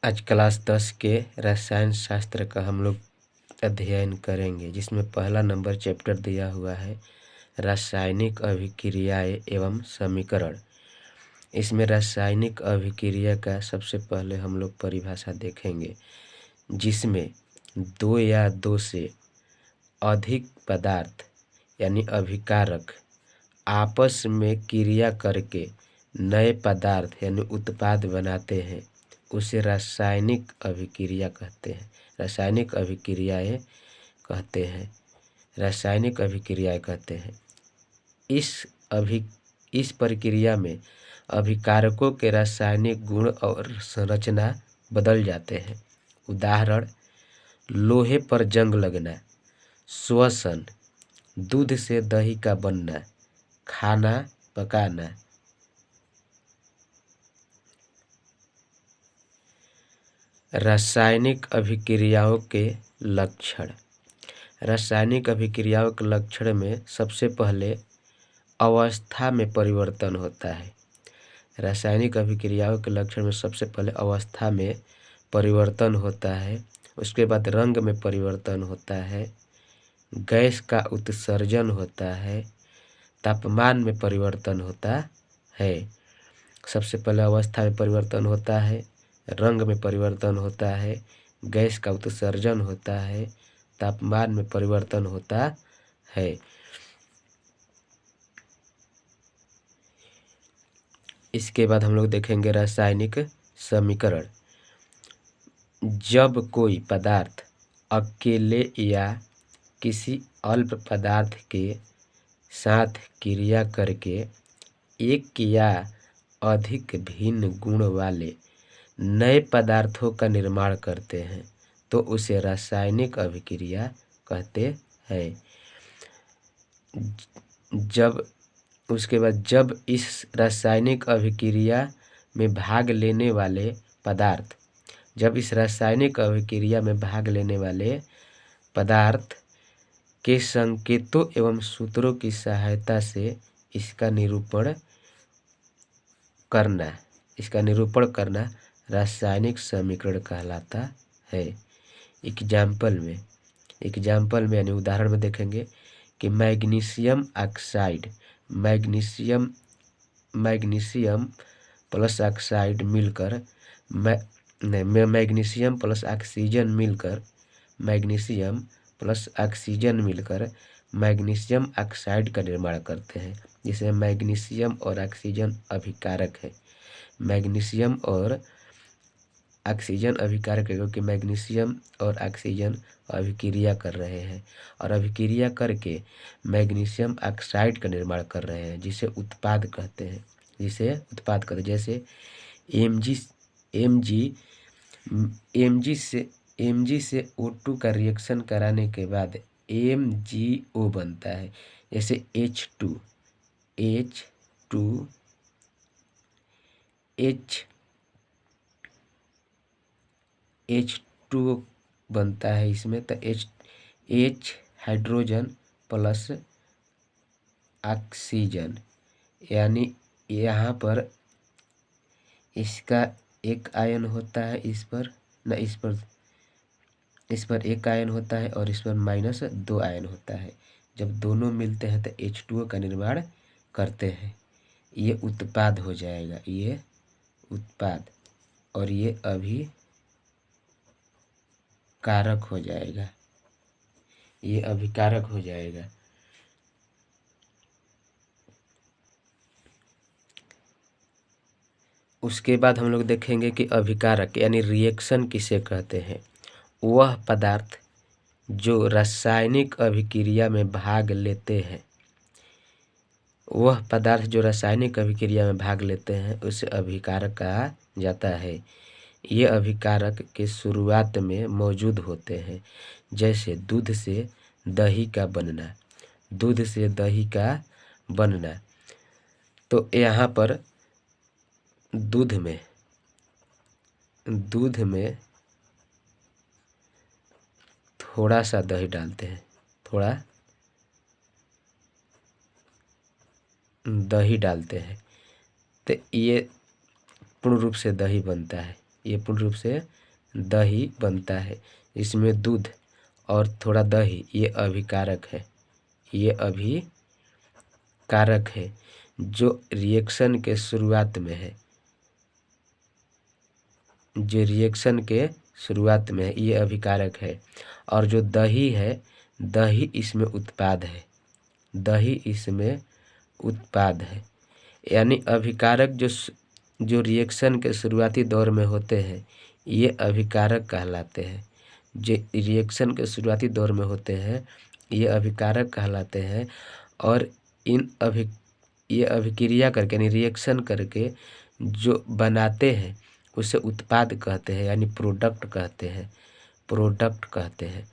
आज क्लास 10 के रसायन शास्त्र का हम लोग अध्ययन करेंगे, जिसमें पहला नंबर चैप्टर दिया हुआ है रासायनिक अभिक्रियाएं एवं समीकरण। इसमें रासायनिक अभिक्रिया का सबसे पहले हम लोग परिभाषा देखेंगे, जिसमें दो या दो से अधिक पदार्थ यानी अभिकारक आपस में क्रिया करके नए पदार्थ यानी उत्पाद बनाते हैं, उसे रासायनिक अभिक्रिया कहते हैं। रासायनिक अभिक्रियाएं कहते हैं रासायनिक अभिक्रियाएं कहते हैं। इस प्रक्रिया में अभिकारकों के रासायनिक गुण और संरचना बदल जाते हैं। उदाहरण: लोहे पर जंग लगना, श्वसन, दूध से दही का बनना, खाना पकाना। रासायनिक अभिक्रियाओं के लक्षण। रासायनिक अभिक्रियाओं के लक्षण में सबसे पहले अवस्था में परिवर्तन होता है। रासायनिक अभिक्रियाओं के लक्षण में सबसे पहले अवस्था में परिवर्तन होता है, उसके बाद रंग में परिवर्तन होता है, गैस का उत्सर्जन होता है, तापमान में परिवर्तन होता है। सबसे पहले अवस्था में परिवर्तन होता है, रंग में परिवर्तन होता है, गैस का उत्सर्जन होता है, तापमान में परिवर्तन होता है। इसके बाद हम लोग देखेंगे रासायनिक समीकरण। जब कोई पदार्थ अकेले या किसी अल्प पदार्थ के साथ क्रिया करके एक या अधिक भिन्न गुण वाले नए पदार्थों का निर्माण करते हैं, तो उसे रासायनिक अभिक्रिया कहते हैं। जब इस रासायनिक अभिक्रिया में भाग लेने वाले पदार्थ के संकेतों एवं सूत्रों की सहायता से इसका निरूपण करना रासायनिक समीकरण कहलाता है। एग्जाम्पल में यानी उदाहरण में देखेंगे कि मैग्नीशियम प्लस ऑक्साइड मिलकर मैग्नीशियम प्लस ऑक्सीजन मिलकर मैग्नीशियम ऑक्साइड का निर्माण करते हैं, जिसे मैग्नीशियम और ऑक्सीजन अभिकारक है। मैग्नीशियम और ऑक्सीजन अभिकारक है, क्योंकि मैग्नीशियम और ऑक्सीजन अभिक्रिया कर रहे हैं और अभिक्रिया करके मैग्नीशियम ऑक्साइड का निर्माण कर रहे हैं, जिसे उत्पाद कहते हैं। जैसे Mg से O2 का रिएक्शन कराने के बाद MgO बनता है। जैसे H2O बनता है इसमें, तो H हाइड्रोजन प्लस ऑक्सीजन, यानी यहाँ पर इसका एक आयन होता है, इस पर एक आयन होता है और इस पर -2 आयन होता है। जब दोनों मिलते हैं तो H2O का निर्माण करते हैं। ये उत्पाद हो जाएगा, ये उत्पाद, और ये अभिकारक हो जाएगा। उसके बाद हम लोग देखेंगे कि अभिकारक यानी रिएक्शन किसे कहते हैं। वह पदार्थ जो रासायनिक अभिक्रिया में भाग लेते हैं उसे अभिकारक कहा जाता है। ये अभिकारक के शुरुआत में मौजूद होते हैं, जैसे दूध से दही का बनना। तो यहाँ पर दूध में थोड़ा सा दही डालते हैं, तो ये पूर्ण रूप से दही बनता है, ये पूर्ण रूप से दही बनता है। इसमें दूध और थोड़ा दही ये अभिकारक है, ये अभिकारक है जो रिएक्शन के शुरुआत में है, जो रिएक्शन के शुरुआत में है ये अभिकारक है। और जो दही है, दही इसमें उत्पाद है, दही इसमें उत्पाद है। यानी अभिकारक जो रिएक्शन के शुरुआती दौर में होते हैं ये अभिकारक कहलाते हैं। जो रिएक्शन के शुरुआती दौर में होते हैं ये अभिकारक कहलाते हैं। और ये अभिक्रिया करके यानी रिएक्शन करके जो बनाते हैं उसे उत्पाद कहते हैं, यानी प्रोडक्ट कहते हैं, प्रोडक्ट कहते हैं।